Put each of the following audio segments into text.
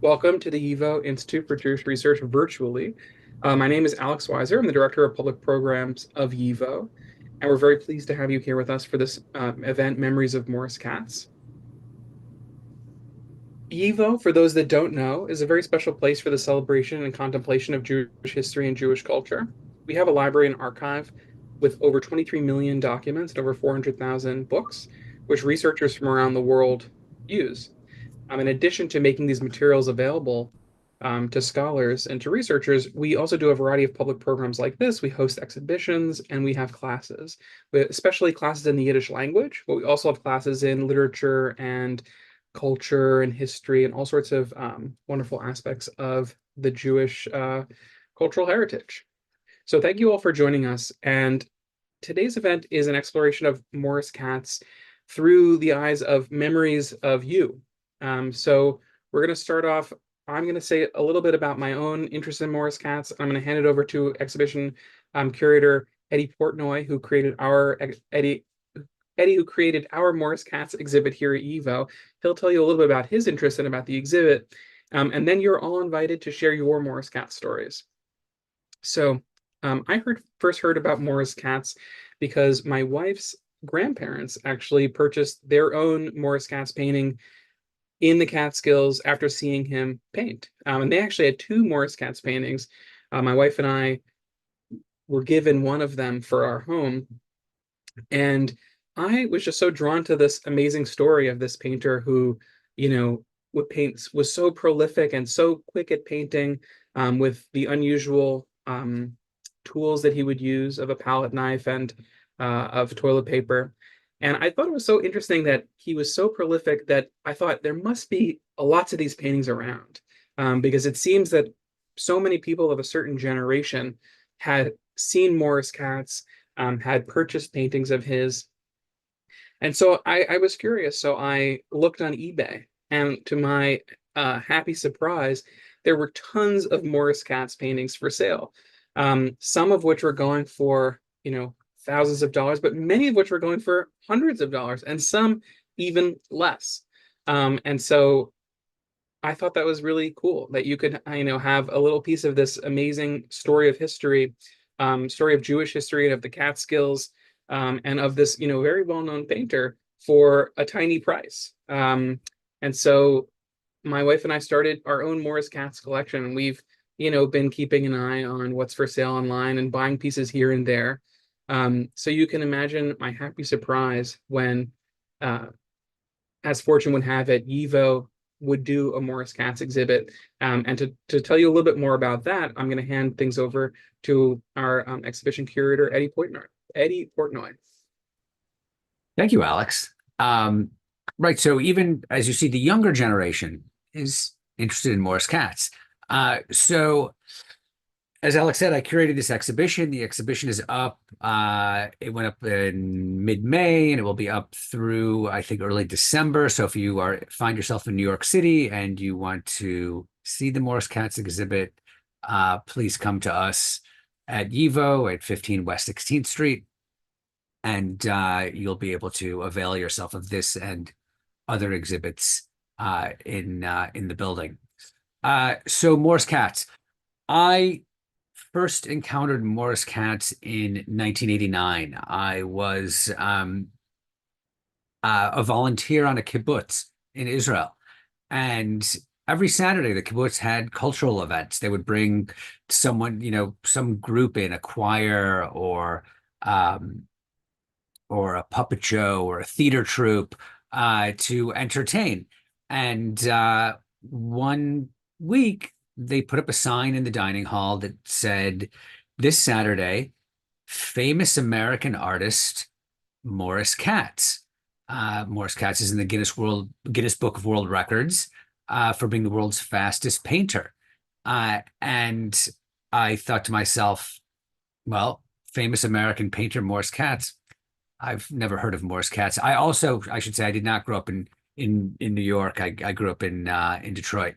Welcome to the YIVO Institute for Jewish Research virtually. My name is Alex Weiser. I'm the Director of Public Programs of YIVO, and we're very pleased to have you here with us for this event, Memories of Morris Katz. YIVO, for those that don't know, is a very special place for the celebration and contemplation of Jewish history and Jewish culture. We have a library and archive with over 23 million documents and over 400,000 books, which researchers from around the world use. In addition to making these materials available to scholars and to researchers, we also do a variety of public programs like this. We host exhibitions and we have classes, especially classes in the Yiddish language, but we also have classes in literature and culture and history and all sorts of wonderful aspects of the Jewish cultural heritage. So thank you all for joining us. And today's event is an exploration of Morris Katz through the eyes of memories of you. So we're going to start off. I'm going to say a little bit about my own interest in Morris Katz. I'm going to hand it over to exhibition curator Eddy Portnoy, who created Eddy, who created our Morris Katz exhibit here at YIVO. He'll tell you a little bit about his interest and about the exhibit, and then you're all invited to share your Morris Katz stories. So I first heard about Morris Katz because my wife's grandparents actually purchased their own Morris Katz painting in the Catskills after seeing him paint. And they actually had two Morris Katz paintings. My wife and I were given one of them for our home. And I was just so drawn to this amazing story of this painter who, was so prolific and so quick at painting with the unusual tools that he would use of a palette knife and of toilet paper. And I thought it was so interesting that he was so prolific that I thought there must be lots of these paintings around, because it seems that so many people of a certain generation had seen Morris Katz, had purchased paintings of his. And so I was curious. So I looked on eBay, and to my happy surprise, there were tons of Morris Katz paintings for sale, some of which were going for, thousands of dollars, but many of which were going for hundreds of dollars and some even less. And so I thought that was really cool that you could, have a little piece of this amazing story of history, story of Jewish history and of the Catskills, and of this, very well-known painter for a tiny price. And so my wife and I started our own Morris Katz collection, and we've, been keeping an eye on what's for sale online and buying pieces here and there. So you can imagine my happy surprise when, as fortune would have it, YIVO would do a Morris Katz exhibit. And to tell you a little bit more about that, I'm going to hand things over to our exhibition curator, Eddy Portnoy. Eddy Portnoy. Thank you, Alex. Right. So even as you see, the younger generation is interested in Morris Katz. So as Alex said, I curated this exhibition. The exhibition is up. It went up in mid-May, and it will be up through, I think, early December. So if you find yourself in New York City and you want to see the Morris Katz exhibit, please come to us at YIVO at 15 West 16th Street, and you'll be able to avail yourself of this and other exhibits in the building. So Morris Katz, I first encountered Morris Katz in 1989. I was a volunteer on a kibbutz in Israel, and every Saturday the kibbutz had cultural events. They would bring someone, some group in, a choir or a puppet show or a theater troupe to entertain. And one week they put up a sign in the dining hall that said, "This Saturday, famous American artist Morris Katz." Morris Katz is in the Guinness Book of World Records for being the world's fastest painter. And I thought to myself, well, famous American painter Morris Katz. I've never heard of Morris Katz. I should say, I did not grow up in New York. I grew up in Detroit.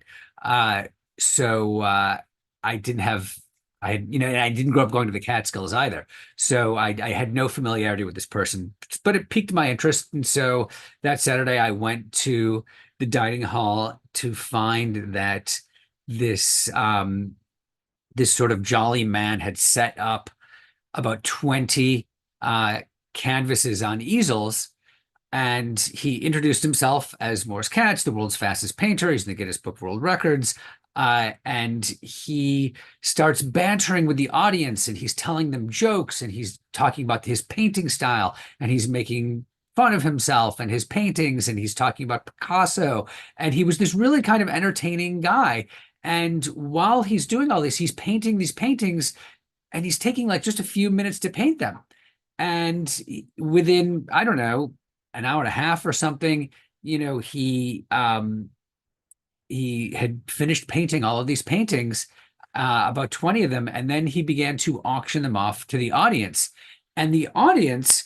So I didn't have, I had, and I didn't grow up going to the Catskills either. So I had no familiarity with this person, but it piqued my interest. And so that Saturday I went to the dining hall to find that this this sort of jolly man had set up about 20 uh, canvases on easels. And he introduced himself as Morris Katz, the world's fastest painter. He's in the Guinness Book World Records. And he starts bantering with the audience, and he's telling them jokes, and he's talking about his painting style, and he's making fun of himself and his paintings, and he's talking about Picasso. And he was this really kind of entertaining guy. And while he's doing all this, he's painting these paintings, and he's taking like just a few minutes to paint them. And within, I don't know, an hour and a half or something, he had finished painting all of these paintings, about 20 of them, and then he began to auction them off to the audience. And the audience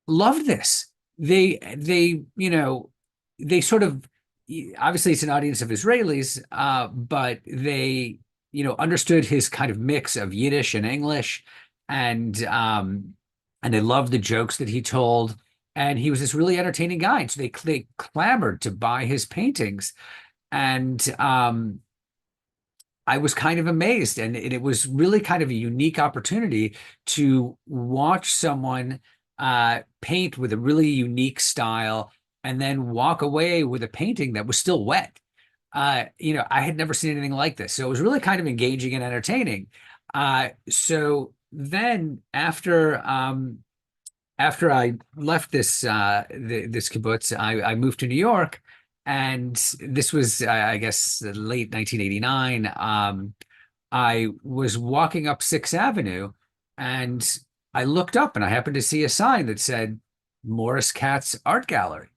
loved this. They sort of, obviously it's an audience of Israelis, but they, understood his kind of mix of Yiddish and English, and they loved the jokes that he told. And he was this really entertaining guy. And so they clamored to buy his paintings. And I was kind of amazed. And it was really kind of a unique opportunity to watch someone paint with a really unique style and then walk away with a painting that was still wet. I had never seen anything like this. So it was really kind of engaging and entertaining. So then after I left this kibbutz, I moved to New York, and this was, I guess, late 1989. I was walking up Sixth Avenue, and I looked up, and I happened to see a sign that said Morris Katz Art Gallery,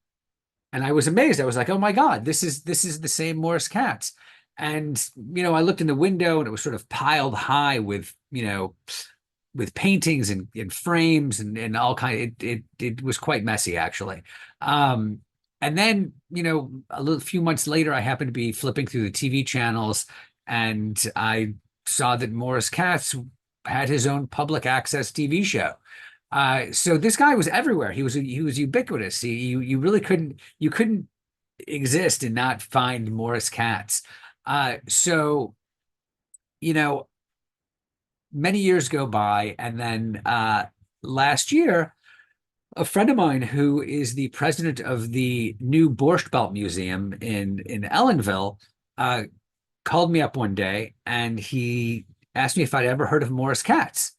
and I was amazed. I was like, "Oh my God, this is the same Morris Katz." And I looked in the window, and it was sort of piled high with with paintings and frames and all kind. It was quite messy, actually. And then a few months later, I happened to be flipping through the TV channels, and I saw that Morris Katz had his own public access TV show. So this guy was everywhere. He was ubiquitous. You really couldn't exist and not find Morris Katz. So many years go by, and then last year, a friend of mine who is the president of the new Borscht Belt Museum in Ellenville called me up one day, and he asked me if I'd ever heard of Morris Katz.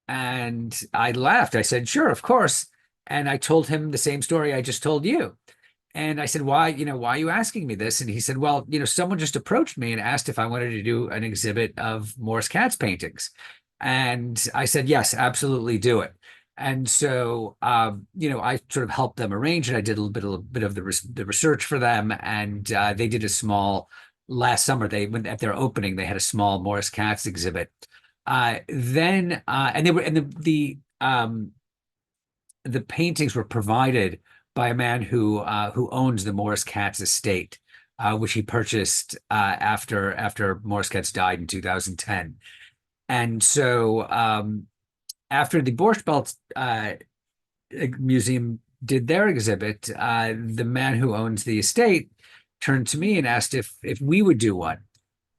And I laughed. I said, "Sure, of course." And I told him the same story I just told you. And I said, why are you asking me this? And he said, well, someone just approached me and asked if I wanted to do an exhibit of Morris Katz paintings. And I said, yes, absolutely do it. And so, I sort of helped them arrange it. I did a little bit of the research for them, and they did a small last summer. They went at their opening. They had a small Morris Katz exhibit. Then, and they were, and the paintings were provided by a man who owns the Morris Katz estate, which he purchased after Morris Katz died in 2010. And so after the Borscht Belt Museum did their exhibit, the man who owns the estate turned to me and asked if we would do one.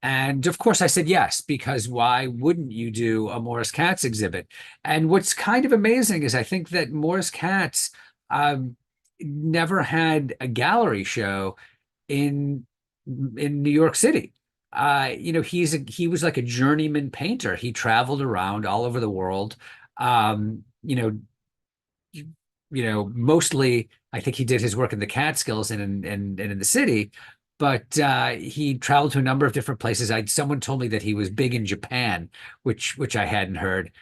And of course I said yes, because why wouldn't you do a Morris Katz exhibit? And what's kind of amazing is I think that Morris Katz never had a gallery show in New York City. He was like a journeyman painter. He traveled around all over the world. Mostly I think he did his work in the Catskills and in the city, but he traveled to a number of different places. Someone told me that he was big in Japan, which I hadn't heard.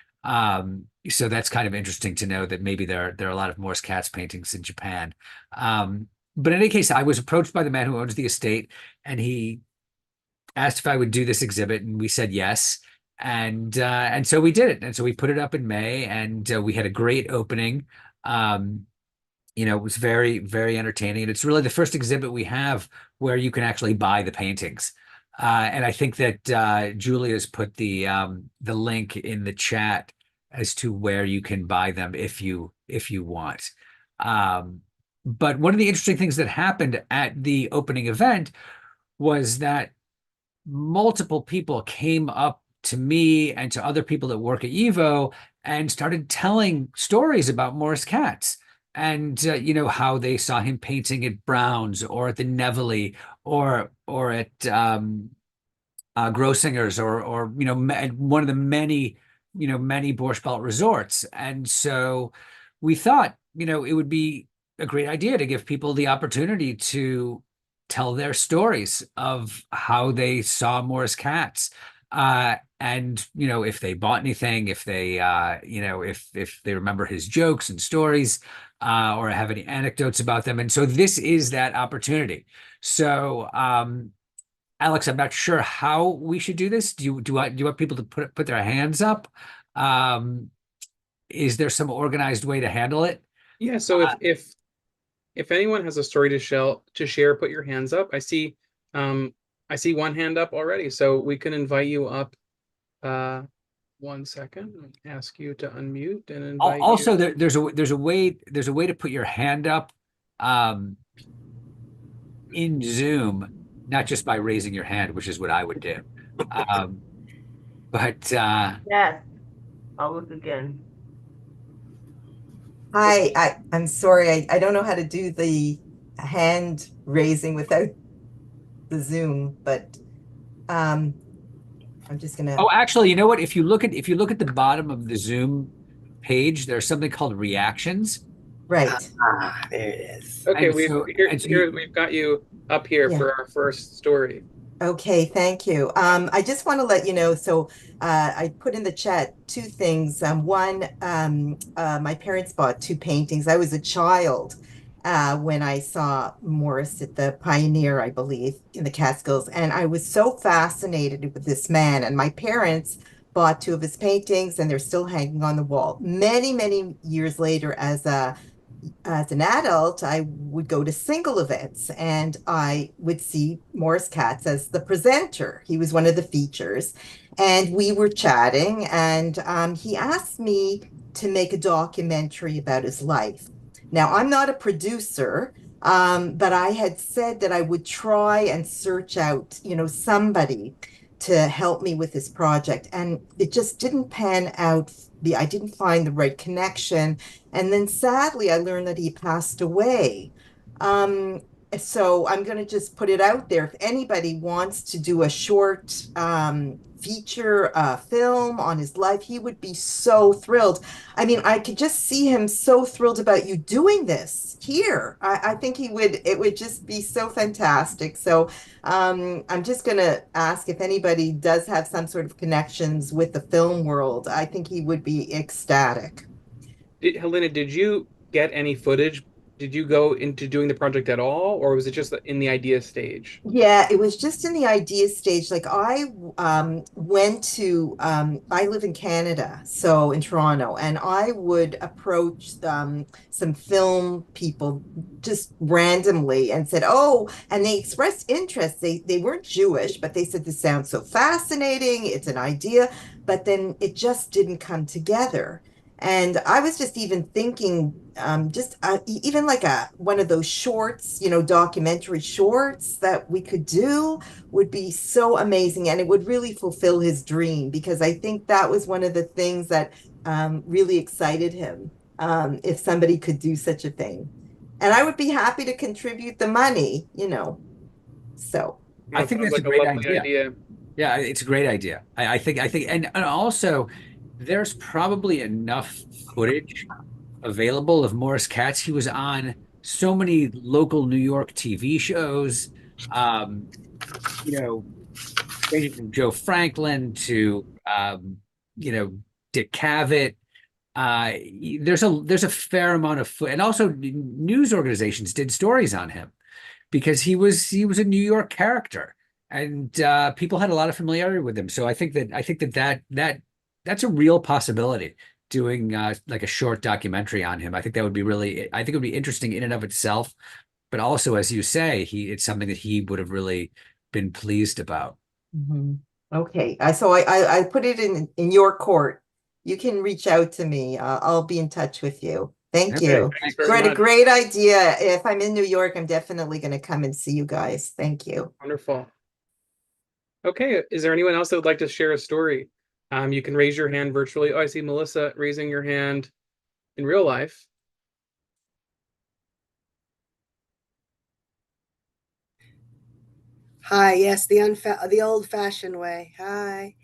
So that's kind of interesting to know that maybe there are a lot of Morris Katz paintings in Japan. But in any case, I was approached by the man who owns the estate, and he asked if I would do this exhibit, and we said yes. And so we did it. And so we put it up in May, and we had a great opening. It was very, very entertaining. And it's really the first exhibit we have where you can actually buy the paintings. And I think that Julia's put the link in the chat as to where you can buy them if you want. But one of the interesting things that happened at the opening event was that multiple people came up to me and to other people that work at YIVO and started telling stories about Morris Katz and how they saw him painting at Brown's or at the Nevele or at Grossinger's or at one of the many Borscht Belt resorts. And so we thought it would be a great idea to give people the opportunity to tell their stories of how they saw Morris Katz. And if they bought anything, if they if they remember his jokes and stories, or have any anecdotes about them. And so this is that opportunity. So Alex, I'm not sure how we should do this. Do you want people to put their hands up? Um, is there some organized way to handle it? Yeah, so if anyone has a story to share, put your hands up. Um I see one hand up already, so we can invite you up. 1 second. Ask you to unmute and invite Also, you. there's a way to put your hand up um, in Zoom, not just by raising your hand, which is what I would do. Um, but Yes, I'll look again. Hi, I'm sorry. I don't know how to do the hand raising without the Zoom, but I'm just gonna. oh, actually, you know what? If you look at the bottom of the Zoom page, there's something called reactions. Right. There it is. Okay, And so and so we've got you up here Yeah. for our first story. Okay, thank you. I just want to let you know, so I put in the chat two things. One, my parents bought two paintings. I was a child when I saw Morris at the Pioneer, I believe, in the Catskills, and I was so fascinated with this man. And my parents bought two of his paintings, and they're still hanging on the wall. Many, many years later, as an adult, I would go to single events and I would see Morris Katz as the presenter. He was one of the features, and we were chatting, and he asked me to make a documentary about his life. Now, I'm not a producer, but I had said that I would try and search out, somebody to help me with this project, and it just didn't pan out. I didn't find the right connection. And then sadly, I learned that he passed away. Um, so I'm going to just put it out there. If anybody wants to do a short feature film on his life, he would be so thrilled. I mean, I could just see him so thrilled about you doing this here. I think it would just be so fantastic. So I'm just going to ask if anybody does have some sort of connections with the film world. I think he would be ecstatic. Helena, did you get any footage? Did you go into doing the project at all, or was it just in the idea stage? Yeah, it was just in the idea stage. Like I went to I live in Canada, so in Toronto, and I would approach some film people just randomly and said, "Oh," and they expressed interest. They weren't Jewish, but they said this sounds so fascinating. It's an idea, but then it just didn't come together. And I was just even thinking, just even like a one of those shorts, documentary shorts that we could do would be so amazing, and it would really fulfill his dream because I think that was one of the things that really excited him. If somebody could do such a thing, and I would be happy to contribute the money. So I That think sounds that's a like a great lovely idea. idea. Yeah, it's a great idea. I think, and also there's probably enough footage available of Morris Katz. He was on so many local New York TV shows, um, you know, ranging from Joe Franklin to you know, Dick Cavett. Uh, there's a fair amount of foot, and also news organizations did stories on him because he was a New York character, and people had a lot of familiarity with him. So I think that's a real possibility. Doing like a short documentary on him, I think that would be really. I think it would be interesting in and of itself, but also, as you say, it's something that he would have really been pleased about. mhm. Okay, I put it in your court. You can reach out to me. I'll be in touch with you. Thank Okay. you. Thanks very much. Great idea. If I'm in New York, I'm definitely going to come and see you guys. Thank you. Wonderful. Okay, is there anyone else that would like to share a story? You can raise your hand virtually. Oh, I see Melissa raising your hand in real life. Hi, yes, the old-fashioned way. Hi.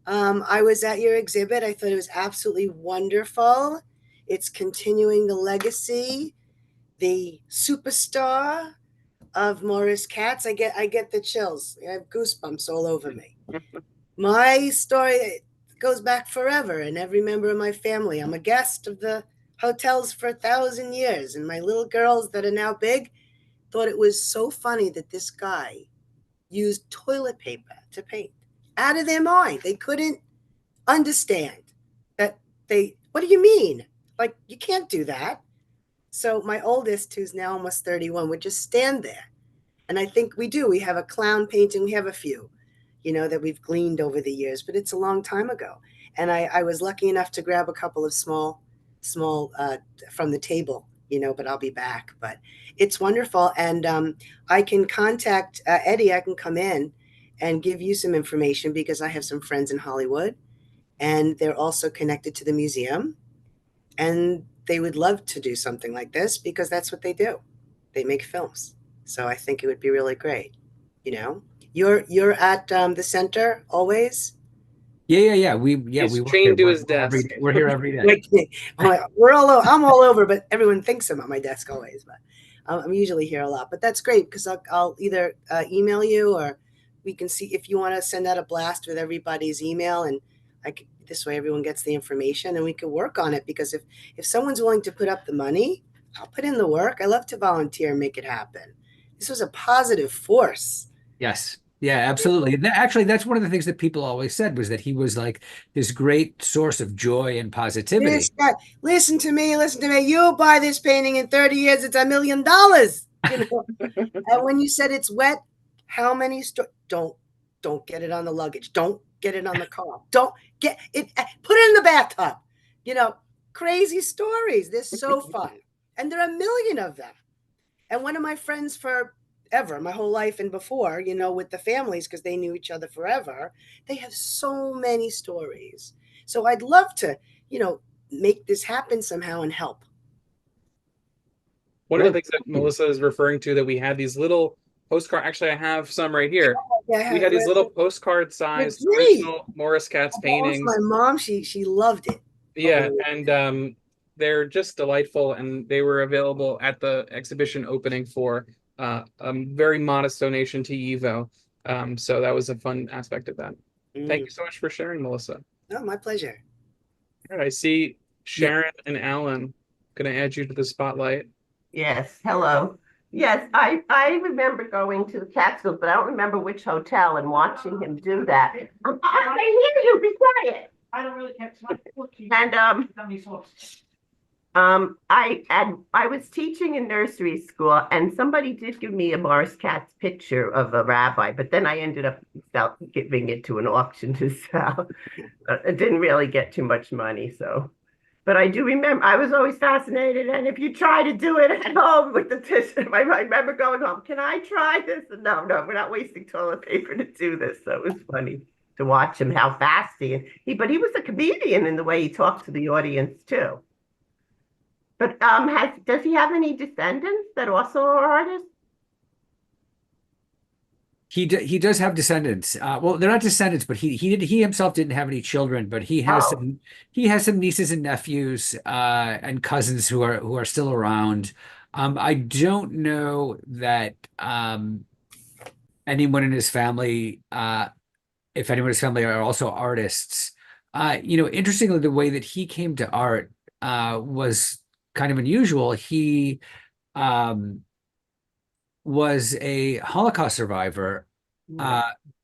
I was at your exhibit. I thought it was absolutely wonderful. It's continuing the legacy, the superstar of Morris Katz. I get the chills. I have goosebumps all over me. My story goes back forever, and every member of my family. I'm a guest of the hotels for 1,000 years, and my little girls that are now big thought it was so funny that this guy used toilet paper to paint. Out of their mind. They couldn't understand that what do you mean? Like, you can't do that. So my oldest, who's now almost 31, would just stand there. And I think we have a clown painting. We have a few, that we've gleaned over the years, but it's a long time ago. And I was lucky enough to grab a couple of small from the table, but I'll be back. But it's wonderful. And I can contact Eddy. I can come in and give you some information because I have some friends in Hollywood and they're also connected to the museum. And they would love to do something like this because that's what they do. They make films. So I think it would be really great. You're at the center always. Yeah. We He's work chained here. to his desk. We're here every day. Like, I'm all over, but everyone thinks I'm at my desk always. But I'm usually here a lot. But that's great because I'll either email you or we can see if you want to send out a blast with everybody's email, and this way everyone gets the information and we can work on it. Because if someone's willing to put up the money, I'll put in the work. I love to volunteer and make it happen. This was a positive force. Yes. Yeah, absolutely. And actually, that's one of the things that people always said was that he was like this great source of joy and positivity. This guy, listen to me. You buy this painting in 30 years, it's $1 million. And when you said it's wet, how many don't get it on the luggage. Don't get it on the car. Don't get it. Put it in the bathtub. Crazy stories. They're so fun. And there are 1 million of them. And one of my friends forever, my whole life and before, with the families, because they knew each other forever, they have so many stories. So I'd love to, make this happen somehow and help. One of the things that Melissa is referring to that we had these little postcard. Actually, I have some right here. Yeah, We had these little postcard-sized original Morris Katz paintings. My mom, she loved it. Yeah, and they're just delightful, and they were available at the exhibition opening for a very modest donation to YIVO. So that was a fun aspect of that. Thank you so much for sharing, Melissa. Oh, my pleasure. All right, I see Sharon and Alan. Going to add you to the spotlight. Yes, hello. Yes, I remember going to the Catskills, but I don't remember which hotel and watching him do that. I can hear you, be quiet. I don't really catch my And I was teaching in nursery school, and somebody did give me a Morris Katz picture of a rabbi, but then I ended up giving it to an auction to sell. It didn't really get too much money, so. But I do remember, I was always fascinated, and if you try to do it at home with the tissue, I remember going home, can I try this? And no, we're not wasting toilet paper to do this. So it was funny to watch him, how fast but he was a comedian in the way he talked to the audience too. But does he have any descendants that also are artists? He does have descendants. Well, they're not descendants, but he himself didn't have any children, but he has some nieces and nephews and cousins who are still around. I don't know that anyone in his family, if anyone in his family are also artists. Interestingly, the way that he came to art was kind of unusual. He was a Holocaust survivor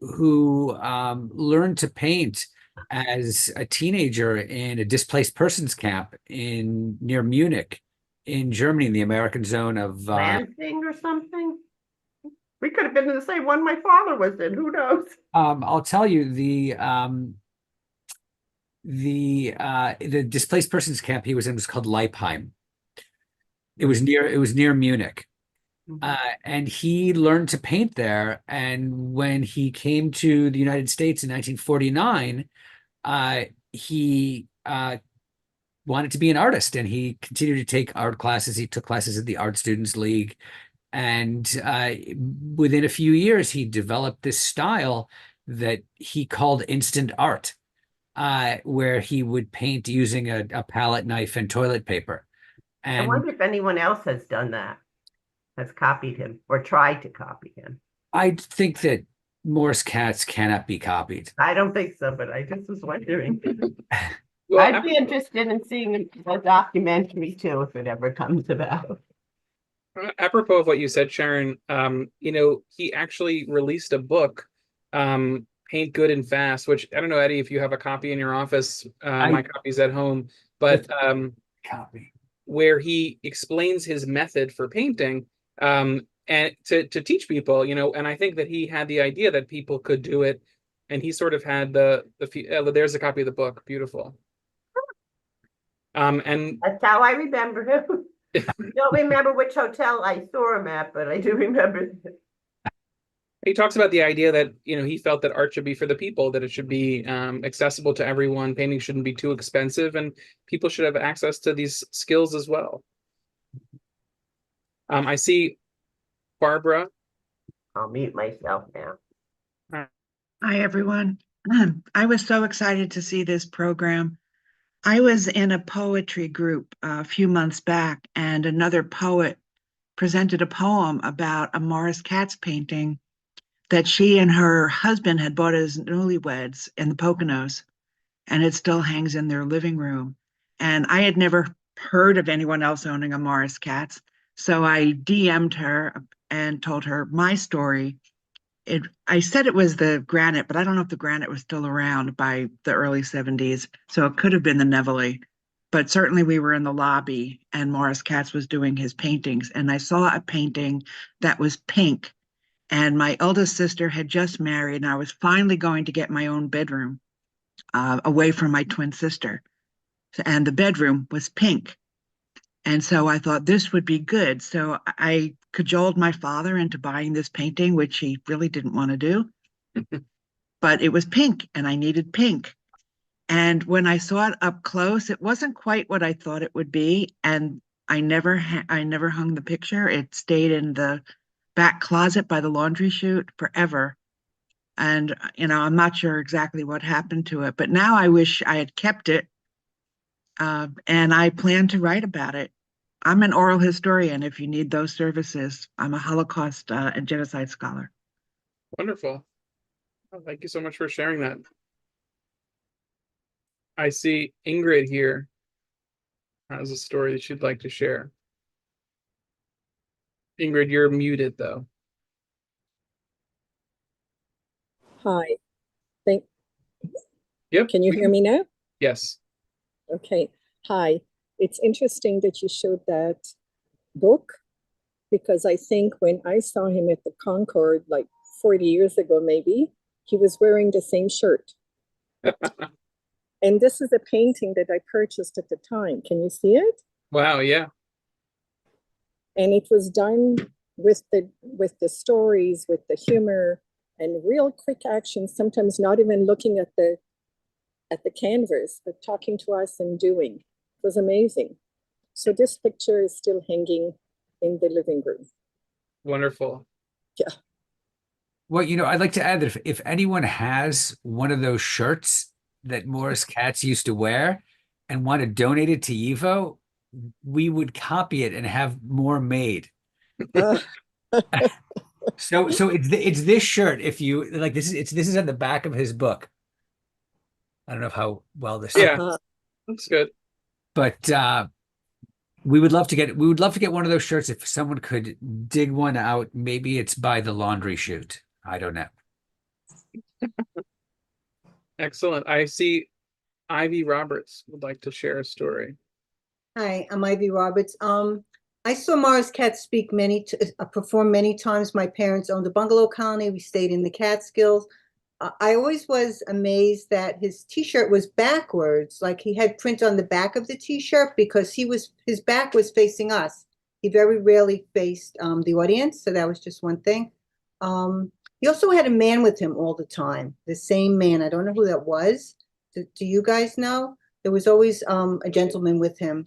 who learned to paint as a teenager in a displaced persons camp near Munich in Germany, in the American zone of Lansing or something? We could have been in the same one my father was in. Who knows? I'll tell you, the displaced persons camp he was in was called Leipheim. It was near Munich. Mhm. And he learned to paint there. And when he came to the United States in 1949, he wanted to be an artist, and he continued to take art classes. He took classes at the Art Students League, and within a few years, he developed this style that he called instant art, where he would paint using a palette knife and toilet paper. I And wonder if anyone else has done that, has copied him or tried to copy him. I think that Morris Katz cannot be copied. I don't think so, but I just was wondering. Well, I'd be interested in seeing a documentary too, if it ever comes about. apropos of what you said, Sharon, he actually released a book, Paint Good and Fast, which I don't know, Eddie, if you have a copy in your office. My copy's at home, but Copy. where he explains his method for painting, and to teach people, and I think that he had the idea that people could do it, and he sort of had there's a copy of the book, beautiful. And That's how I remember him. Don't remember which hotel I saw him at, but I do remember. he talks about the idea that he felt that art should be for the people, that it should be accessible to everyone. Painting shouldn't be too expensive, and people should have access to these skills as well. I see Barbara. I'll mute myself now. Hi, everyone. I was so excited to see this program. I was in a poetry group a few months back, and another poet presented a poem about a Morris Katz painting that she and her husband had bought as newlyweds in the Poconos, and it still hangs in their living room. And I had never heard of anyone else owning a Morris Katz, so I DM'd her and told her my story. I said it was the granite, but I don't know if the granite was still around by the early 70s. So it could have been the Nevele. But certainly we were in the lobby and Morris Katz was doing his paintings. And I saw a painting that was pink. And my eldest sister had just married, and I was finally going to get my own bedroom away from my twin sister. And the bedroom was pink. And so I thought this would be good. So I cajoled my father into buying this painting, which he really didn't want to do. But it was pink, and I needed pink. And when I saw it up close, it wasn't quite what I thought it would be. And I never hung the picture. It stayed in the back closet by the laundry chute forever. And, I'm not sure exactly what happened to it, but now I wish I had kept it. And I plan to write about it. I'm an oral historian if you need those services. I'm a Holocaust and genocide scholar. Wonderful. Oh, thank you so much for sharing that. I see Ingrid here has a story that she'd like to share. Ingrid, you're muted though. Hi. Yep. Can you hear me now? Yes. Okay. Hi. It's interesting that you showed that book, because I think when I saw him at the Concord like 40 years ago, maybe, he was wearing the same shirt. And this is a painting that I purchased at the time. Can you see it? Wow, yeah. And it was done with the stories, with the humor and real quick action, sometimes not even looking at the canvas, but talking to us and doing. It was amazing. So this picture is still hanging in the living room. Wonderful. Yeah. Well, I'd like to add that if anyone has one of those shirts that Morris Katz used to wear and want to donate it to YIVO, we would copy it and have more made. So it's this shirt. If you like, this is at the back of his book. I don't know how well this. Yeah, that's good. But we would love to get one of those shirts if someone could dig one out. Maybe it's by the laundry chute. I don't know. Excellent. I see Ivy Roberts would like to share a story. Hi, I'm Ivy Roberts. I saw Morris Katz perform many times. My parents owned a bungalow colony. We stayed in the Catskills. I always was amazed that his T-shirt was backwards, like he had print on the back of the T-shirt because his back was facing us. he very rarely faced the audience, so that was just one thing. He also had a man with him all the time, the same man. I don't know who that was. Do you guys know? There was always a gentleman with him.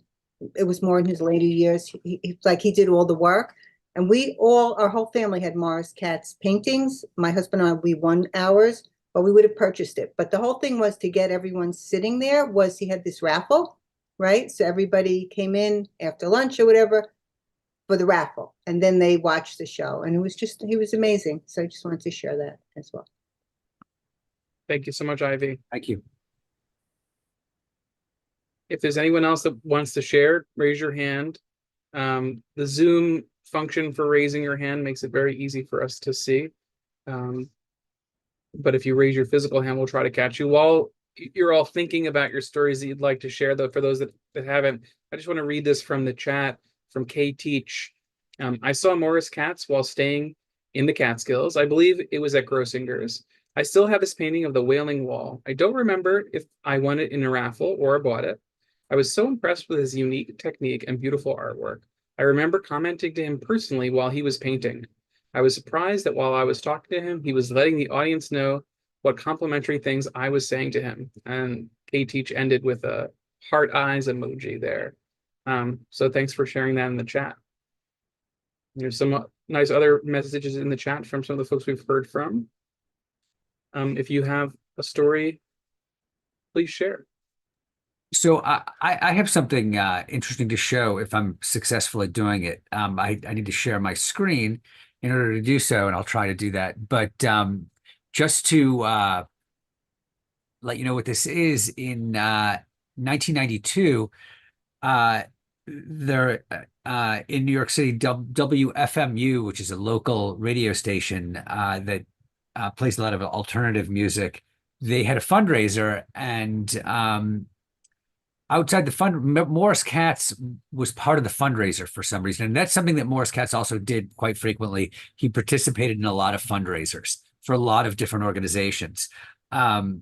It was more in his later years. He did all the work. And our whole family had Morris Katz paintings. My husband and I, we won ours, but we would have purchased it. But the whole thing was to get everyone sitting there he had this raffle, right? So everybody came in after lunch or whatever for the raffle. And then they watched the show. And he was amazing. So I just wanted to share that as well. Thank you so much, Ivy. Thank you. If there's anyone else that wants to share, raise your hand. The Zoom function for raising your hand makes it very easy for us to see. But if you raise your physical hand, we'll try to catch you. While you're all thinking about your stories that you'd like to share, though, for those that haven't, I just want to read this from the chat from Kay Teach. I saw Morris Katz while staying in the Catskills. I believe it was at Grossinger's. I still have his painting of the Wailing Wall. I don't remember if I won it in a raffle or bought it. I was so impressed with his unique technique and beautiful artwork. I remember commenting to him personally while he was painting. I was surprised that while I was talking to him, he was letting the audience know what complimentary things I was saying to him. And Kay Teach ended with a heart eyes emoji there. So thanks for sharing that in the chat. There's some nice other messages in the chat from some of the folks we've heard from. If you have a story, please share. So I have something interesting to show if I'm successful at doing it. I need to share my screen in order to do so, and I'll try to do that. But just to let you know what this is, in 1992, there in New York City, WFMU, which is a local radio station that plays a lot of alternative music, they had a fundraiser, and outside the Morris Katz was part of the fundraiser for some reason. And that's something that Morris Katz also did quite frequently. He participated in a lot of fundraisers for a lot of different organizations. But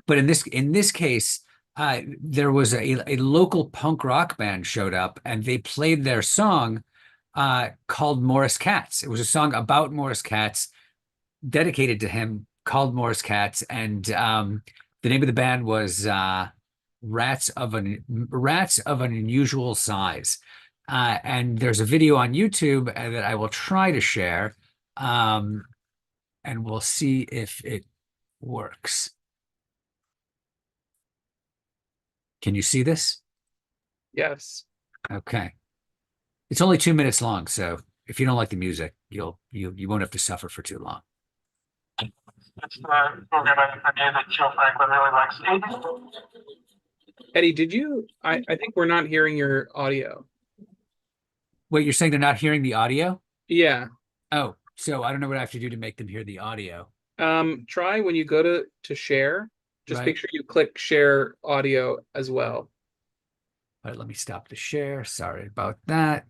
in this case, there was a local punk rock band showed up, and they played their song called Morris Katz. It was a song about Morris Katz, dedicated to him, called Morris Katz. And the name of the band was Rats of an Unusual Size. And there's a video on YouTube that I will try to share, and we'll see if it works. Can you see this? Yes. Okay. It's only 2 minutes long, so if you don't like the music, you won't have to suffer for too long. It's the program I did that Jill Franklin really likes. Eddie, I think we're not hearing your audio. Wait, you're saying they're not hearing the audio? Yeah. Oh, so I don't know what I have to do to make them hear the audio. Try when you go to share, just Right. make sure you click share audio as well. All right, let me stop the share. Sorry about that.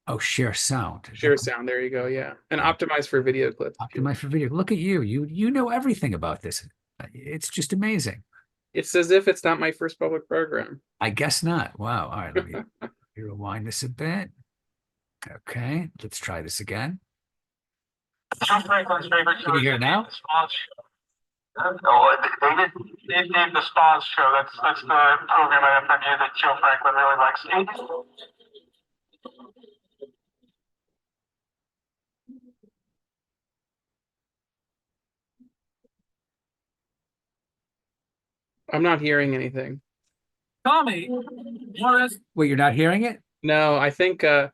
Oh, share sound. Share sound. There you go. Yeah. And optimize for video clip. Optimize for video. Look at you. You know everything about this. It's just amazing. It's as if it's not my first public program. I guess not. Wow. All right, let me rewind this a bit. Okay, let's try this again. Jill Franklin's favorite show. Can you hear it now? The Spawns Show. No, they named the Spawns Show. That's the program I have that Jill Franklin really likes. I'm not hearing anything. Tommy, Morris. Wait, you're not hearing it? No, I think Eddie,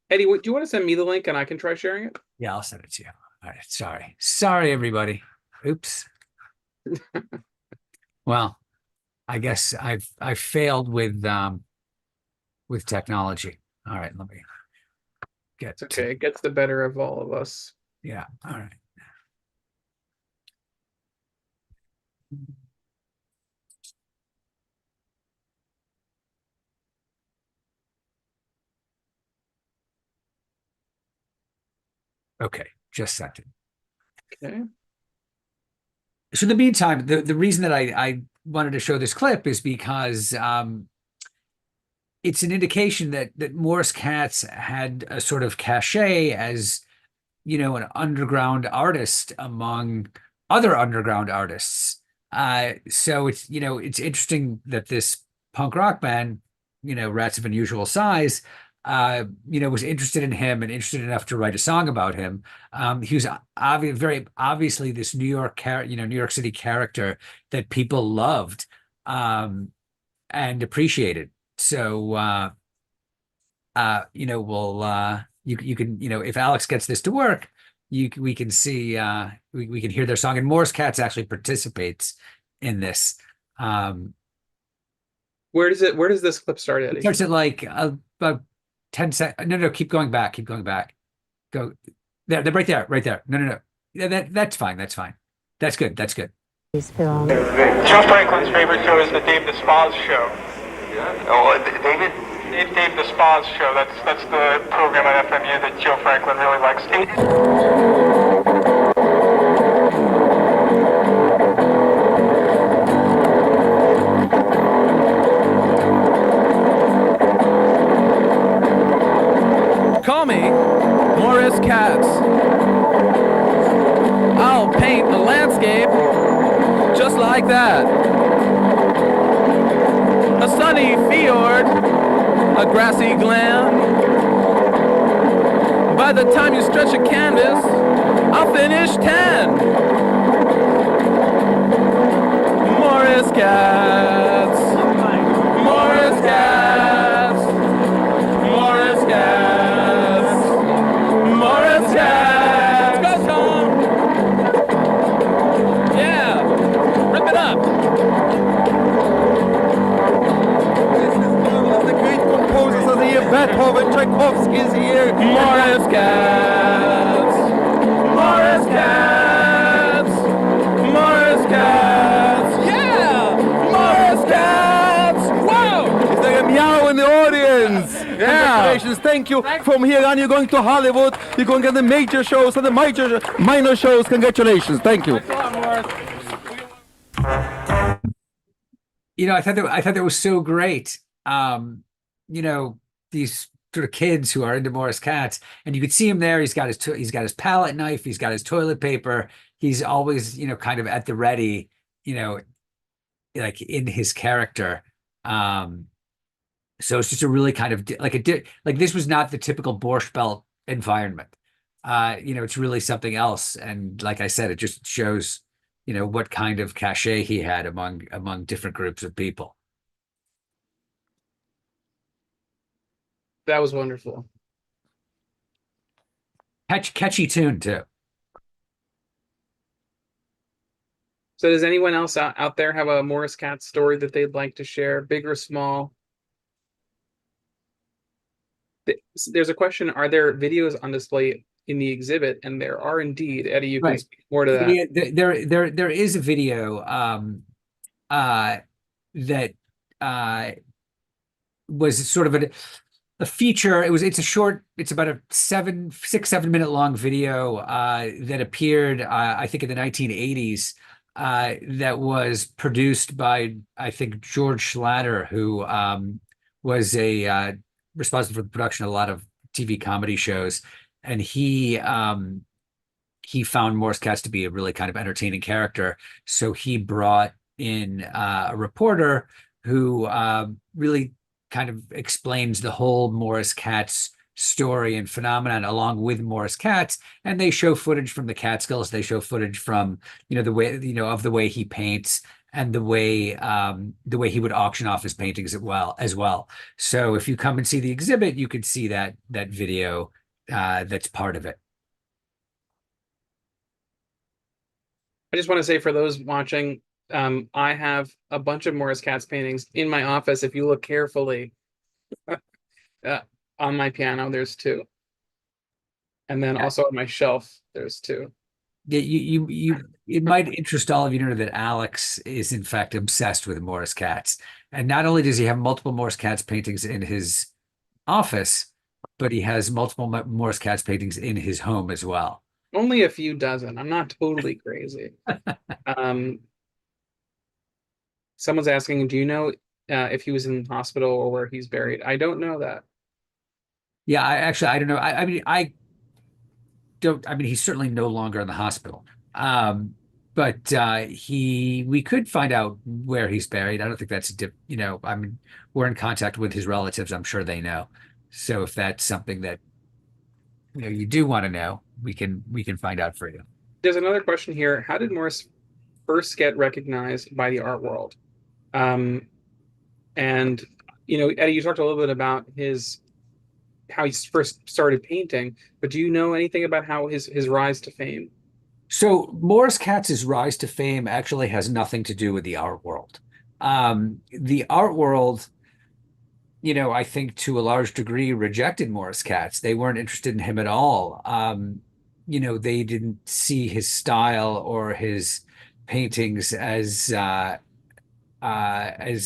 do you want to send me the link and I can try sharing it? Yeah, I'll send it to you. All right, sorry, everybody. Oops. Well, I guess I've failed with technology. All right, let me get. It's okay. It gets the better of all of us. Yeah. All right. Okay, just sent it. Okay. So in the meantime, the reason that I wanted to show this clip is because it's an indication that Morris Katz had a sort of cachet as, you know, an underground artist among other underground artists. So it's, you know, it's interesting that this punk rock band, you know, Rats of Unusual Size, you know, was interested in him and interested enough to write a song about him. He was very obviously this New York New York City character that people loved and appreciated. So, you know, you can, you know, if Alex gets this to work, we can see, we can hear their song, and Morris Katz actually participates in this. Where does this clip start, Eddie? It starts at like about 10 seconds. No, keep going back. Go there. They're right there. No. Yeah, that's fine. That's good. Joe Franklin's favorite show is the Dave the Spas show. Yeah. Oh, David? Dave the Spas show. That's the program at FMU that Joe Franklin really likes. Call me Morris Katz. I'll paint a landscape just like that. A sunny fjord, a grassy glen. By the time you stretch a canvas, I'll finish 10. Morris Katz. Morris Katz. Morris Katz. Morris Katz. Go, Tom. Yeah. Rip it up. The great composers of the year, Beethoven, Tchaikovsky is here. Morris Katz. Morris Katz. Morris Katz. Yeah. Morris Katz. Whoa. Is there a meow in the audience? Yeah. Congratulations. Thank you. From here on, you're going to Hollywood. You're going to get the major shows and the minor shows. Congratulations. Thank you. You know, I thought that was so great. You know, these sort of kids who are into Morris Katz, and you could see him there. He's got his palette knife. He's got his toilet paper. He's always, you know, kind of at the ready, you know, like in his character. So it's just a really kind of like this was not the typical Borscht Belt environment. You know, it's really something else. And like I said, it just shows, you know, what kind of cachet he had among different groups of people. That was wonderful. Catchy tune too. So does anyone else out there have a Morris Katz story that they'd like to share, big or small? There's a question, are there videos on display in the exhibit? And there are indeed. Eddie, you can speak more to that. There is a video that was sort of a feature. It's about a 6-7 minute long video that appeared I think in the 1980s that was produced by, I think, George Schlatter, who was responsible for the production of a lot of TV comedy shows. And he found Morris Katz to be a really kind of entertaining character. So he brought in a reporter who really kind of explains the whole Morris Katz story and phenomenon along with Morris Katz. And they show footage from the Catskills. They show footage from, you know, the way, you know, of the way he paints and the way he would auction off his paintings as well. So if you come and see the exhibit, you could see that video that's part of it. I just want to say for those watching, I have a bunch of Morris Katz paintings in my office. If you look carefully on my piano, there's 2. And then also on my shelf, there's 2. Yeah, it might interest all of you to know that Alex is in fact obsessed with Morris Katz. And not only does he have multiple Morris Katz paintings in his office, but he has multiple Morris Katz paintings in his home as well. Only a few dozen. I'm not totally crazy. Someone's asking, do you know if he was in hospital or where he's buried. I don't know that. Yeah, I don't know. I mean, he's certainly no longer in the hospital. But we could find out where he's buried. I don't think that's I mean, we're in contact with his relatives. I'm sure they know. So if that's something that you do want to know, we can find out for you. There's another question here. How did Morris first get recognized by the art world? And Eddy, you talked a little bit about how he first started painting, but do you know anything about how his rise to fame? So Morris Katz's rise to fame actually has nothing to do with the art world. The art world, I think to a large degree rejected Morris Katz. They weren't interested in him at all. They didn't see his style or his paintings as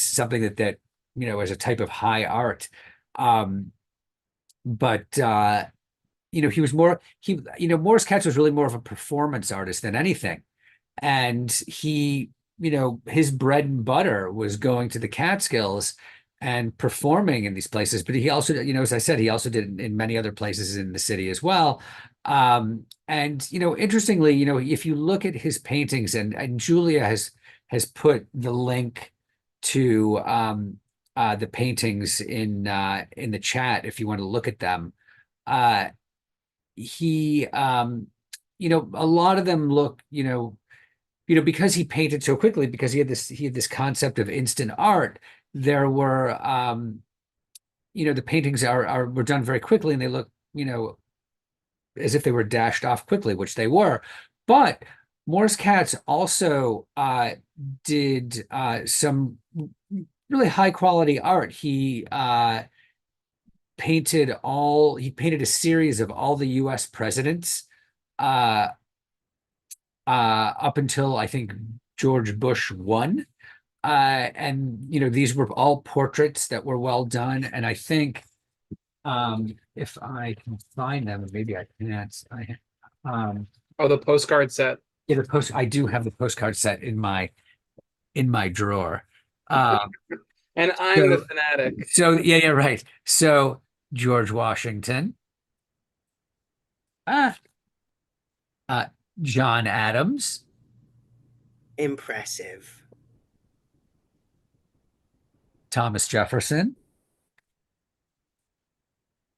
something that as a type of high art. But he was Morris Katz was really more of a performance artist than anything. And his bread and butter was going to the Catskills and performing in these places. But he also, as I said, he also did in many other places in the city as well. And interestingly, if you look at his paintings, and Julia has put the link to the paintings in the chat if you want to look at them. He a lot of them look, because he painted so quickly, because he had this concept of instant art. There were the paintings were done very quickly, and they look as if they were dashed off quickly, which they were. But Morris Katz also did some really high quality art. He painted a series of all the US presidents up until I think George Bush won. And these were all portraits that were well done. And I think if I can find them, maybe I can't. The postcard set. Yeah, I do have the postcard set in my drawer. And I'm the fanatic. So yeah, right. So George Washington, John Adams, impressive. Thomas Jefferson.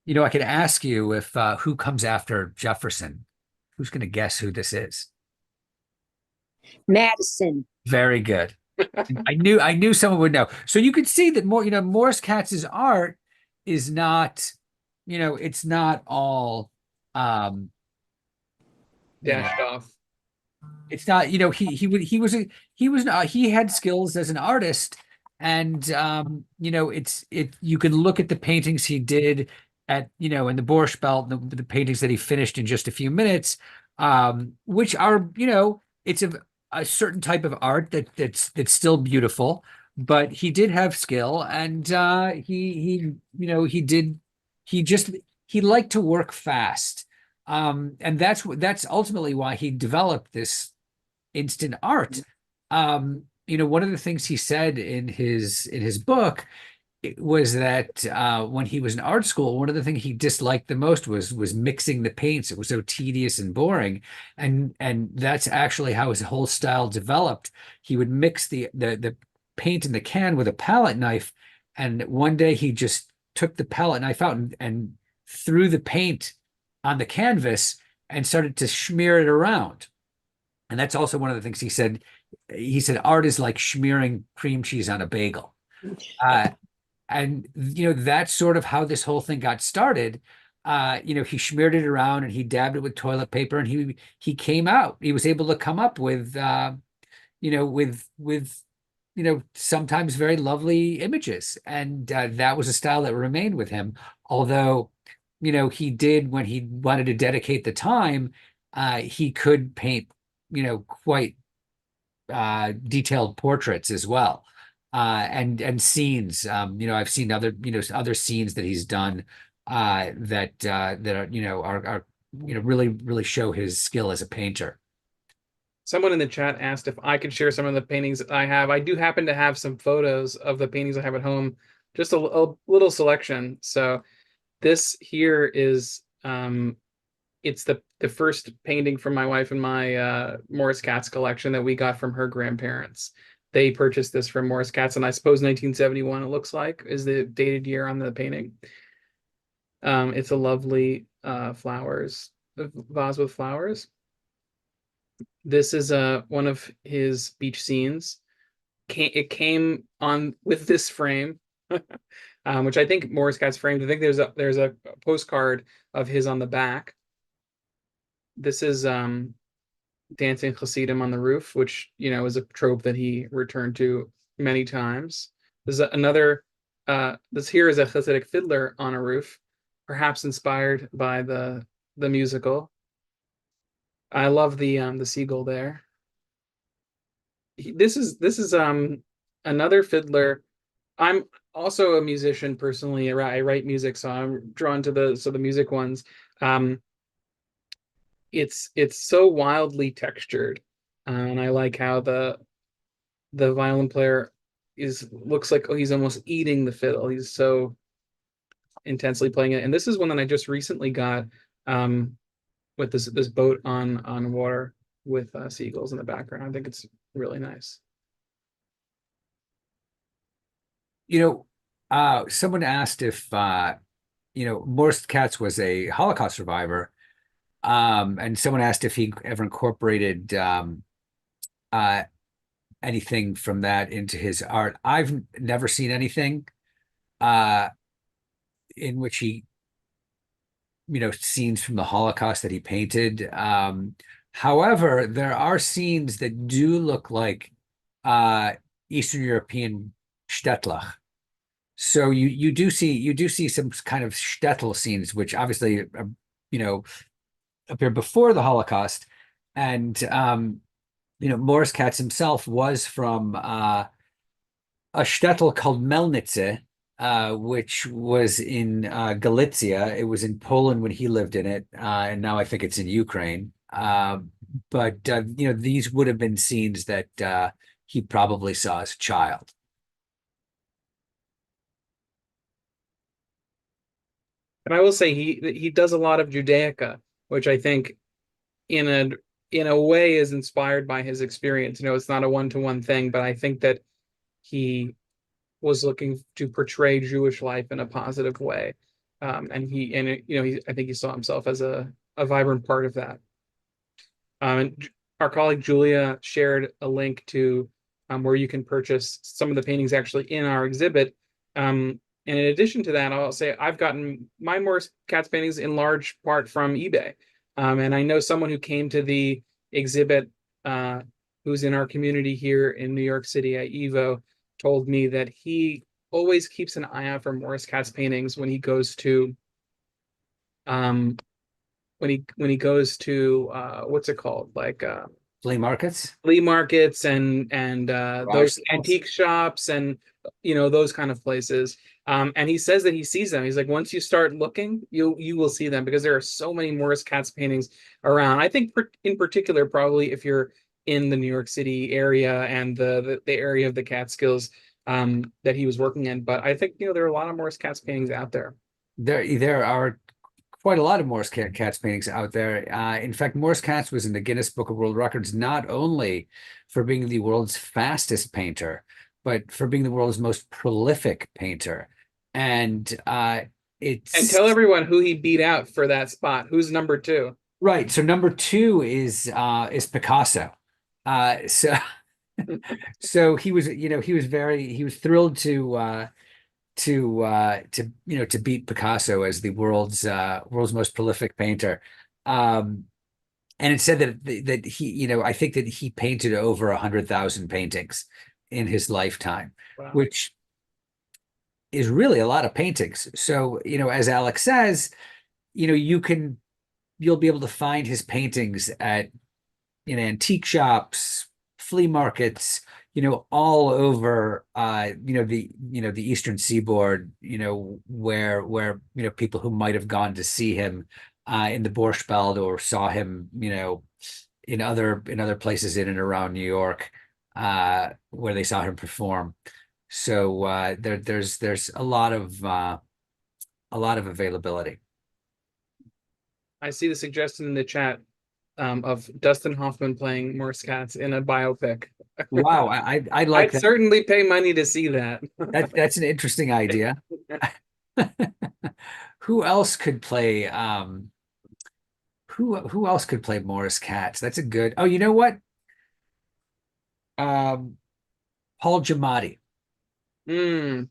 I could ask you if who comes after Jefferson. Who's going to guess who this is? Madison. Very good. I knew someone would know. So you could see that Morris Katz's art is not, it's not all dashed off. It's not, he had skills as an artist, and you can look at the paintings he did at in the Borscht Belt, the paintings that he finished in just a few minutes, which are it's a certain type of art that's still beautiful, but he did have skill, and he liked to work fast, and that's ultimately why he developed this instant art. One of the things he said in his book was that when he was in art school, one of the things he disliked the most was mixing the paints. It was so tedious and boring, and that's actually how his whole style developed. He would mix the paint in the can with a palette knife, and one day he just took the palette knife out and threw the paint on the canvas and started to smear it around. And that's also one of the things he said. He said art is like smearing cream cheese on a bagel. And that's sort of how this whole thing got started. He smeared it around and he dabbed it with toilet paper, and he came out. He was able to come up with sometimes very lovely images, and that was a style that remained with him. Although, he did, when he wanted to dedicate the time, he could paint quite detailed portraits as well. And scenes. I've seen other scenes that he's done that are really show his skill as a painter. Someone in the chat asked if I could share some of the paintings that I have. I do happen to have some photos of the paintings I have at home, just a little selection. So this here is it's the first painting from my wife and my Morris Katz collection that we got from her grandparents. They purchased this from Morris Katz, and I suppose 1971, it looks like, is the dated year on the painting. It's a lovely vase with flowers. This is one of his beach scenes. It came on with this frame, which I think Morris Katz framed. I think there's a postcard of his on the back. This is dancing Hasidim on the roof, which is a trope that he returned to many times. There's another. This here is a Hasidic fiddler on a roof, perhaps inspired by the musical. I love the seagull there. This is another fiddler. I'm also a musician personally. I write music, so I'm drawn to the music ones. It's so wildly textured, and I like how the violin player looks like he's almost eating the fiddle. He's so intensely playing it. And this is one that I just recently got with this boat on water with seagulls in the background. I think it's really nice. Someone asked if Morris Katz was a Holocaust survivor, and someone asked if he ever incorporated anything from that into his art. I've never seen anything in which he scenes from the Holocaust that he painted. However, there are scenes that do look like Eastern European shtetl. So you do see some kind of shtetl scenes, which obviously appear before the Holocaust. And Morris Katz himself was from a shtetl called Melnice, which was in Galicia. It was in Poland when he lived in it, and now I think it's in Ukraine. But these would have been scenes that he probably saw as a child. And I will say he does a lot of Judaica, which I think in a way is inspired by his experience. It's not a one-to-one thing, but I think that he was looking to portray Jewish life in a positive way, and I think he saw himself as a vibrant part of that. And our colleague Julia shared a link to where you can purchase some of the paintings actually in our exhibit. And in addition to that, I'll say I've gotten my Morris Katz paintings in large part from eBay. And I know someone who came to the exhibit who's in our community here in New York City at YIVO told me that he always keeps an eye out for Morris Katz paintings when he goes to when he goes to what's it called, like flea markets and those antique shops and those kind of places. And he says that he sees them. He's like, once you start looking, you will see them, because there are so many Morris Katz paintings around. I think in particular, probably if you're in the New York City area and the area of the Catskills that he was working in. But I think there are a lot of Morris Katz paintings out there. There are quite a lot of Morris Katz paintings out there. In fact, Morris Katz was in the Guinness Book of World Records not only for being the world's fastest painter, but for being the world's most prolific painter. And tell everyone who he beat out for that spot. Who's number two? Right. So number two is Picasso. So he was thrilled to beat Picasso as the world's most prolific painter. And it said that he, I think that he painted over 100,000 paintings in his lifetime. Wow. Which is really a lot of paintings. So, as Alex says, you'll be able to find his paintings at antique shops, flea markets, all over the Eastern Seaboard, where people who might have gone to see him in the Borscht Belt or saw him in other places in and around New York where they saw him perform. So there's a lot of availability. I see the suggestion in the chat of Dustin Hoffman playing Morris Katz in a biopic. Wow, I like I'd that. certainly pay money to see that. That's an interesting idea. Who else could play who else could play Morris Katz? That's a good. Oh, you know what? Paul Giamatti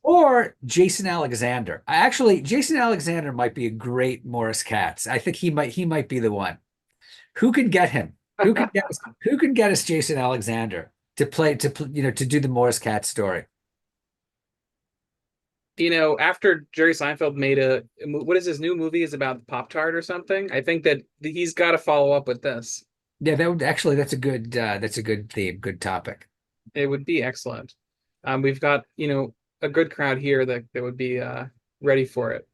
or Jason Alexander. Actually, Jason Alexander might be a great Morris Katz. I think he might be the one. Who can get him? Who can get us Jason Alexander to do the Morris Katz story? After Jerry Seinfeld made what is his new movie is about Pop-Tart or something? I think that he's got to follow up with this. Yeah, that's a good theme, good topic. It would be excellent. We've got, a good crowd here that would be ready for it.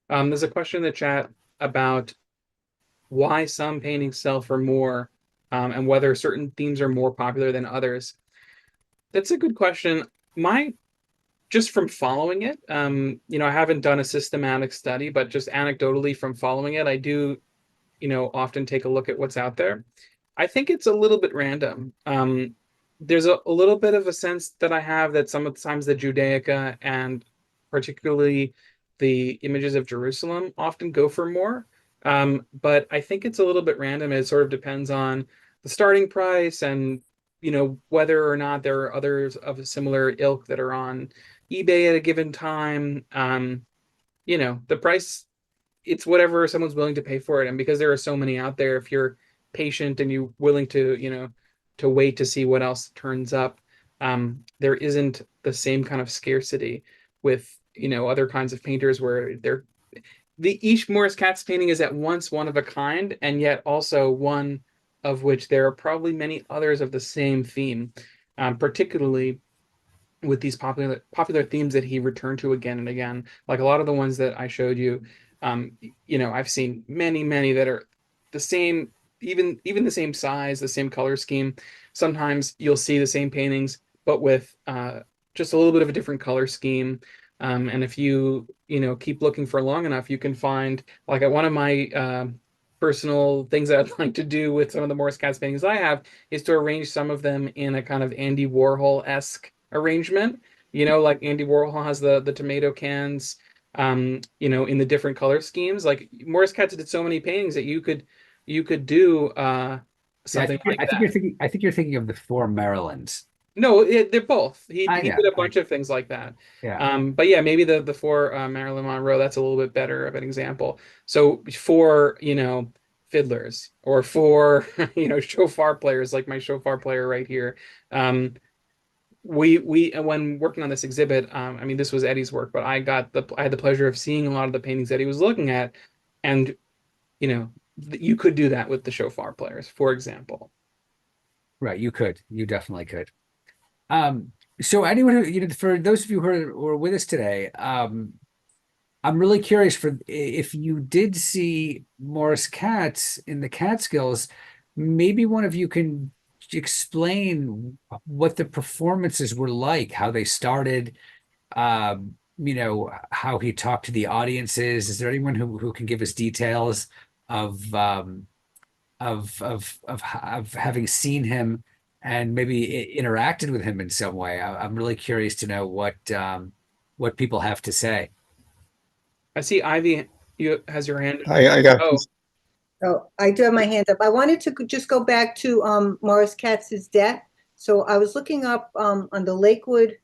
There's a question in the chat about why some paintings sell for more, and whether certain themes are more popular than others. That's a good question. Just from following it, I haven't done a systematic study, but just anecdotally from following it, I do, often take a look at what's out there. I think it's a little bit random. There's a little bit of a sense that I have that sometimes the Judaica and particularly the images of Jerusalem often go for more. But I think it's a little bit random. It sort of depends on the starting price and, whether or not there are others of a similar ilk that are on eBay at a given time. The price, it's whatever someone's willing to pay for it. And because there are so many out there, if you're patient and you're willing to, to wait to see what else turns up, there isn't the same kind of scarcity with, other kinds of painters where each Morris Katz painting is at once one of a kind, and yet also one of which there are probably many others of the same theme, particularly with these popular themes that he returned to again and again. Like a lot of the ones that I showed you, I've seen many that are the same, even the same size, the same color scheme. Sometimes you'll see the same paintings, but with just a little bit of a different color scheme. And if you keep looking for long enough, you can find, like, one of my personal things that I'd like to do with some of the Morris Katz paintings I have is to arrange some of them in a kind of Andy Warhol-esque arrangement. Like Andy Warhol has the tomato cans, in the different color schemes. Like Morris Katz did so many paintings that you could do something like that. I think you're thinking of the Four Marylands. No, they're both. He did a bunch of things like that. Yeah. But yeah, maybe the four Marilyn Monroe, that's a little bit better of an example. So for, fiddlers, or for, shofar players, like my shofar player right here. We when working on this exhibit, this was Eddy's work, but I had the pleasure of seeing a lot of the paintings Eddy was looking at, and you could do that with the shofar players, for example. Right, you definitely could. So anyone who, for those of you who are with us today, I'm really curious if you did see Morris Katz in the Catskills, maybe one of you can explain what the performances were like, how they started, how he talked to the audiences. Is there anyone who can give us details of having seen him and maybe interacted with him in some way? I'm really curious to know what people have to say. I see Ivy has your hand. I got. Oh, I do have my hand up. I wanted to just go back to Morris Katz's death. So I was looking up on the Lakewood,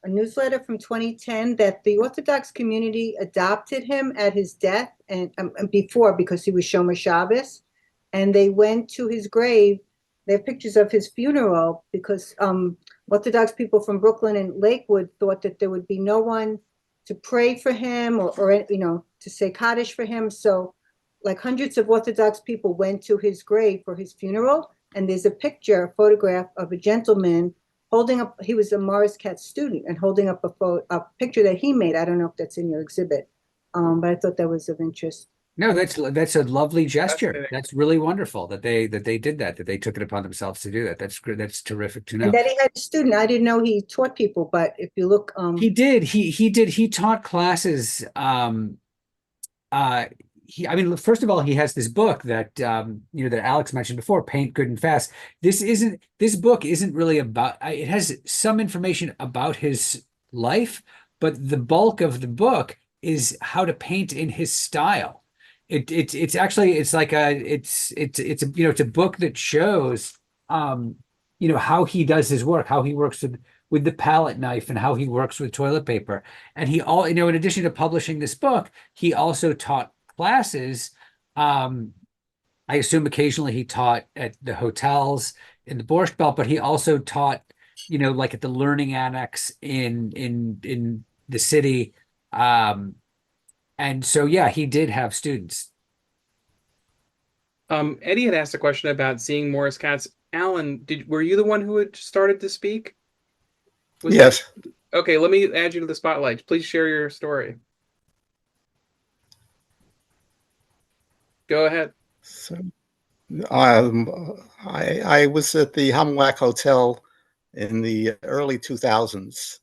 a newsletter from 2010, that the Orthodox community adopted him at his death and before, because he was Shomer Shabbos, and they went to his grave. They have pictures of his funeral because Orthodox people from Brooklyn and Lakewood thought that there would be no one to pray for him or to say Kaddish for him. So like hundreds of Orthodox people went to his grave for his funeral. And there's a photograph of a gentleman holding up, he was a Morris Katz student, and holding up a picture that he made. I don't know if that's in your exhibit, but I thought that was of interest. No, that's a lovely gesture. Fascinating. That's really wonderful that they did that they took it upon themselves to do that. That's great. That's terrific to know. And that he had a student. I didn't know he taught people, but if you look, He did. He did. He taught classes. I mean, first of all, he has this book that that Alex mentioned before, Paint Good and Fast. This book isn't really about. It has some information about his life, but the bulk of the book is how to paint in his style. It's actually it's a book that shows how he does his work, how he works with the palette knife and how he works with toilet paper. And in addition to publishing this book, he also taught classes. I assume occasionally he taught at the hotels in the Borscht Belt, but he also taught, like at the Learning Annex in the city. And so, yeah, he did have students. Eddie had asked a question about seeing Morris Katz. Alan, were you the one who had started to speak? Yes. Okay, let me add you to the spotlight. Please share your story. Go ahead. So, I was at the Hamwack Hotel in the early 2000s,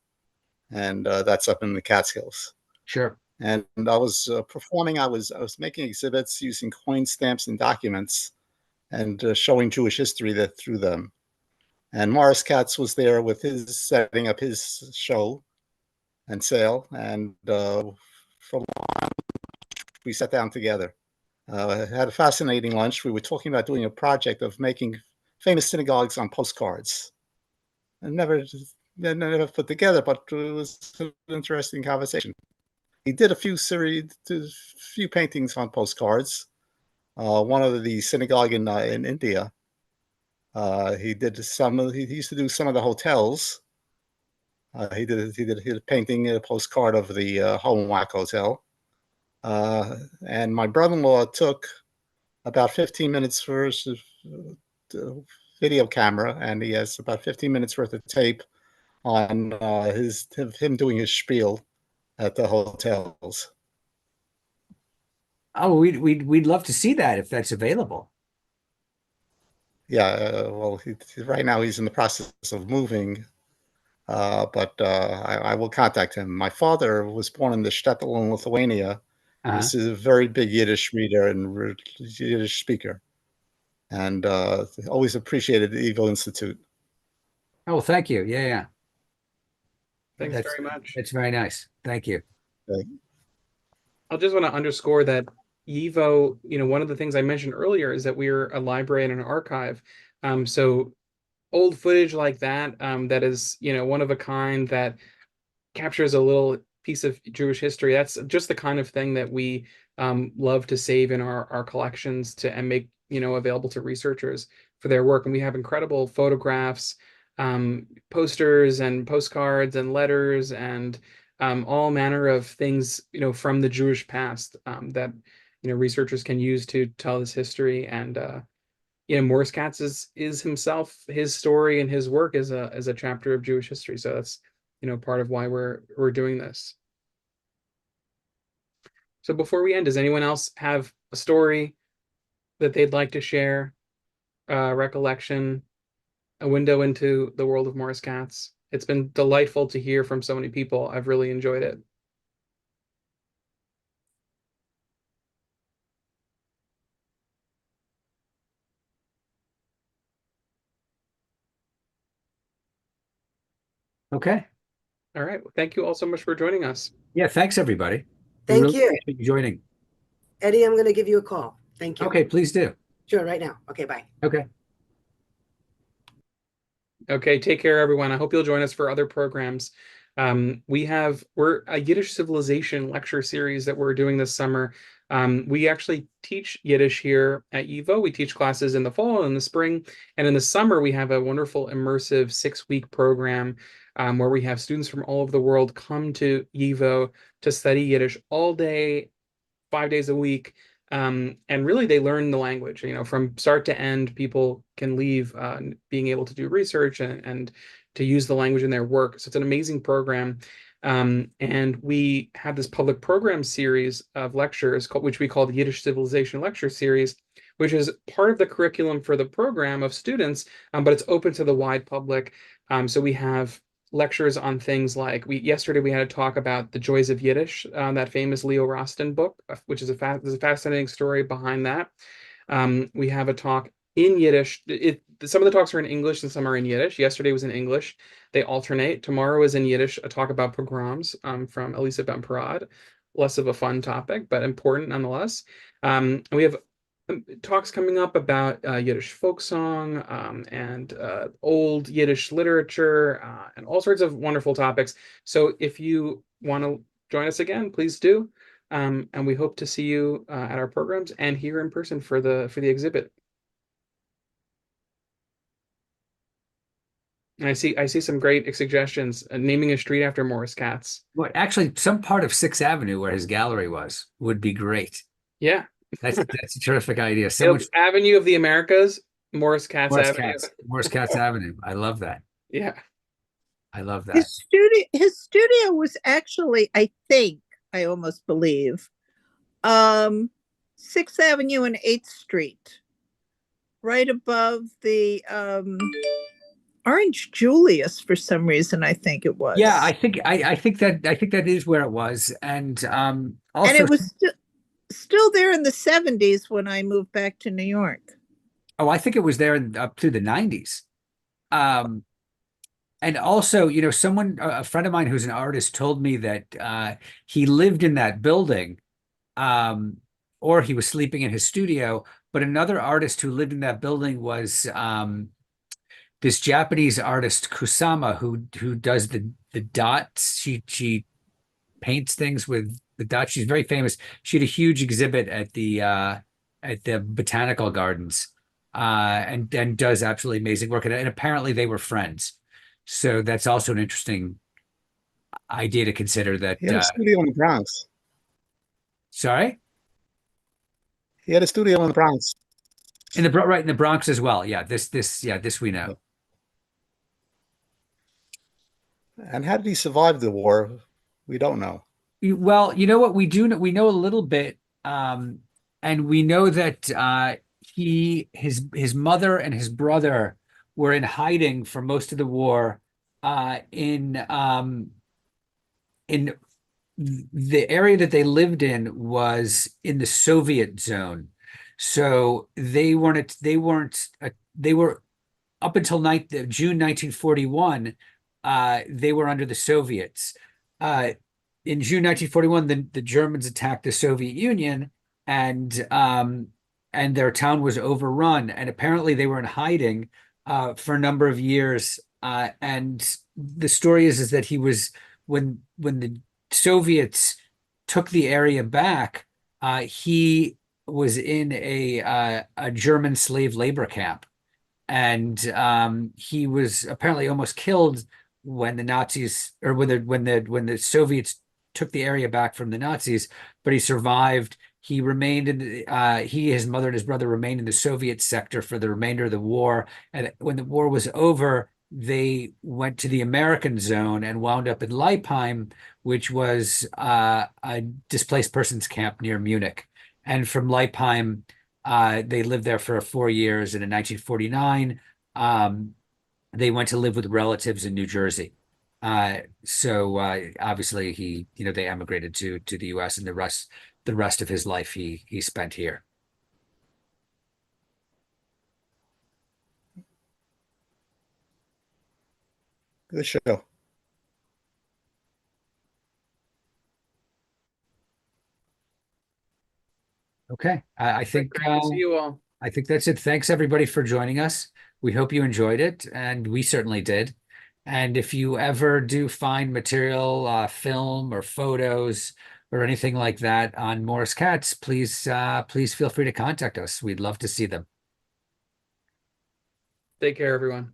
and that's up in the Catskills. Sure. And I was performing. I was making exhibits using coin stamps and documents, and showing Jewish history through them. And Morris Katz was there with setting up his show and sale. And for lunch, we sat down together. Had a fascinating lunch. We were talking about doing a project of making famous synagogues on postcards. And never put together, but it was an interesting conversation. He did a few paintings on postcards. One of the synagogue in India. He did he used to do some of the hotels. He did a painting, a postcard of the Hamwack Hotel. And my brother-in-law took about 15 minutes for his video camera, and he has about 15 minutes worth of tape on him doing his spiel at the hotels. Oh, we'd love to see that if that's available. Yeah, well, right now he's in the process of moving, but I will contact him. My father was born in the shtetl in Lithuania. This is a very big Yiddish reader and Yiddish speaker, and always appreciated the YIVO Institute. Oh, thank you. Yeah. Thanks very much. It's very nice. Thank you. I just want to underscore that YIVO, one of the things I mentioned earlier is that we're a library and an archive. So old footage like that, that is, one of a kind, that captures a little piece of Jewish history. That's just the kind of thing that we love to save in our collections and make, available to researchers for their work. And we have incredible photographs, posters and postcards and letters and all manner of things, from the Jewish past that, researchers can use to tell this history. And, Morris Katz is himself, his story and his work is a chapter of Jewish history. So that's, part of why we're doing this. So before we end, does anyone else have a story that they'd like to share, recollection, a window into the world of Morris Katz? It's been delightful to hear from so many people. I've really enjoyed it. Okay. All right. Well, thank you all so much for joining us. Yeah, thanks everybody. Thank you. Appreciate you joining. Eddie, I'm going to give you a call. Thank you. Okay, please do. Sure, right now. Okay, bye. Okay. Okay, take care, everyone. I hope you'll join us for other programs. We're a Yiddish civilization lecture series that we're doing this summer. We actually teach Yiddish here at YIVO. We teach classes in the fall and the spring. And in the summer, we have a wonderful immersive 6-week program where we have students from all over the world come to YIVO to study Yiddish all day, 5 days a week. And really, they learn the language, from start to end. People can leave being able to do research and to use the language in their work. So it's an amazing program. And we have this public program series of lectures, which we call the Yiddish Civilization Lecture Series, which is part of the curriculum for the program of students, but it's open to the wide public. So we have lectures on things like, yesterday we had a talk about the joys of Yiddish, that famous Leo Rosten book, which is there's a fascinating story behind that. We have a talk in Yiddish. Some of the talks are in English and some are in Yiddish. Yesterday was in English. They alternate. Tomorrow is in Yiddish, a talk about pogroms from Elisa Ben Parad. Less of a fun topic, but important nonetheless. And we have talks coming up about Yiddish folk song and old Yiddish literature and all sorts of wonderful topics. So if you want to join us again, please do. And we hope to see you at our programs and here in person for the exhibit. And I see some great suggestions. Naming a street after Morris Katz. Well, actually, some part of 6th Avenue where his gallery was would be great. Yeah. That's a terrific idea. Avenue of the Americas, Morris Katz Avenue. Morris Katz Avenue. I love that. Yeah. I love that. His studio was actually, I think, I almost believe, 6th Avenue and 8th Street, right above the Orange Julius for some reason, I think it was. Yeah, I think that is where it was. And also, and it was still there in the 70s when I moved back to New York. Oh, I think it was there up to the 90s. And also, you know, a friend of mine who's an artist told me that he lived in that building, or he was sleeping in his studio. But another artist who lived in that building was this Japanese artist Kusama, who does the dots. She paints things with the dots. She's very famous. She had a huge exhibit at the botanical gardens, and does absolutely amazing work. And apparently they were friends. So that's also an interesting idea to consider. That he had a studio in the Bronx. Sorry? He had a studio in the Bronx. In the Bronx as well. Yeah, this we know. And how did he survive the war? We don't know. Well, you know what we do know? We know a little bit, and we know that his mother and his brother were in hiding for most of the war in the area that they lived in was in the Soviet zone. So they were up until June 1941, they were under the Soviets. In June 1941, the Germans attacked the Soviet Union, and their town was overrun. And apparently they were in hiding for a number of years. And the story is that he was, when the Soviets took the area back, he was in a German slave labor camp, and he was apparently almost killed when the Nazis, or when the Soviets took the area back from the Nazis, but he survived. He remained his mother and his brother remained in the Soviet sector for the remainder of the war. And when the war was over, they went to the American zone and wound up in Leipheim, which was a displaced persons camp near Munich. And from Leipheim, they lived there for 4 years. And in 1949, they went to live with relatives in New Jersey. So obviously they emigrated to the U.S. and the rest of his life he spent here. Good show. Okay, I think Great to see you all. I think that's it. Thanks everybody for joining us. We hope you enjoyed it, and we certainly did. And if you ever do find material, film or photos or anything like that on Morris Katz, please feel free to contact us. We'd love to see them. Take care, everyone.